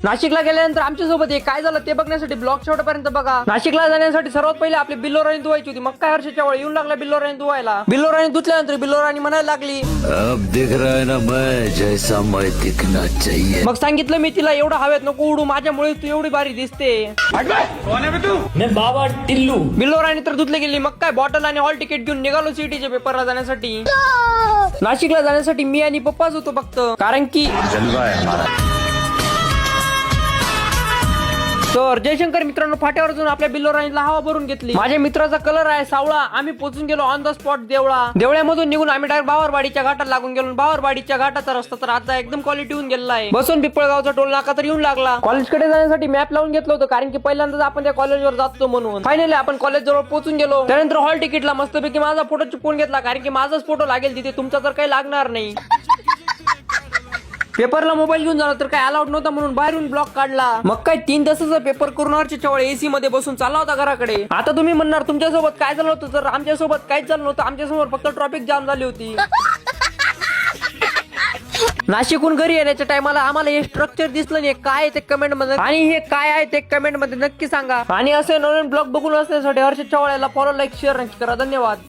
नाशिकला गेल्यानंतर आमच्या सोबत हे काय झालं ते बघण्यासाठी ब्लॉग शेवटपर्यंत बघा. नाशिकला जाण्यासाठी सर्वात पहिले आपली बिल्लोराणी धुवायची होती. मग काय हर्षच्या वेळ येऊन लागला बिल्लोराणी धुवायला. बिल्लोराणी धुतल्यानंतर बिल्लोराणी म्हणायला लागली, अब दिख रहा है ना मैं जैसा मैं दिखना चाहिए. मग सांगितलं मी तिला, एवढं हवेत नको उडू, माझ्यामुळे तू एवढी भारी दिसते. बाबा टिल्लू. बिल्लोराणी तर धुतली गेली. मग काय बॉटल आणि हॉल तिकीट घेऊन निघालो सिटीच्या पेपरला जाण्यासाठी. नाशिकला जाण्यासाठी मी आणि पप्पाच होतो फक्त, कारण की तर जयशंकर मित्रांनो फाट्यावर जाऊन आपल्या बिल्लोराणीला हवा भरून घेतली. माझ्या मित्राचा कलर आहे सावळा. आम्ही पोहोचून गेलो ऑन द स्पॉट देवळा. देवळ्यामधून निघून आम्ही डायरेक्ट बावरवाडीच्या घाटात लागून गेलो. बावरवाडीच्या घाटाचा रस्ता तर आता एकदम क्वालिटी होऊन गेला आहे. बसून पिपळगावचा टोल नाका तर येऊन लागला. कॉलेजकडे जाण्यासाठी मॅप लावून घेतलं होतं, कारण की पहिल्यांदाच आपण त्या कॉलेजवर जातो म्हणून. फायनली आपण कॉलेज जवळ पोहोचून गेलो. त्यानंतर हॉल तिकीटला मस्तपैकी माझा फोटो चिपकून घेतला, कारण की माझाच फोटो लागेल तिथे, तुमचा तर काही लागणार नाही. पेपरला मोबाईल घेऊन झाला तर काय अलाउड नव्हता म्हणून बाहेरून ब्लॉक काढला. मग काय 3 तासाचा पेपर करून वेळ एसी मध्ये बसून चालला होता घराकडे. आता तुम्ही म्हणणार तुमच्यासोबत काय झालं होतं, तर आमच्यासोबत काहीच झालं नव्हतं. आमच्यासमोर फक्त ट्रॉफिक जाम झाली होती. नाशिकहून घरी येण्याच्या टायमाला आम्हाला हे स्ट्रक्चर दिसलं नाही. काय ते कमेंट मध्ये, आणि हे काय आहे ते कमेंट मध्ये नक्की सांगा. आणि असे नवीन ब्लॉग बघून असण्यासाठी हर्षद चव्हाण याला फॉलो, लाईक, शेअर नक्की करा. धन्यवाद.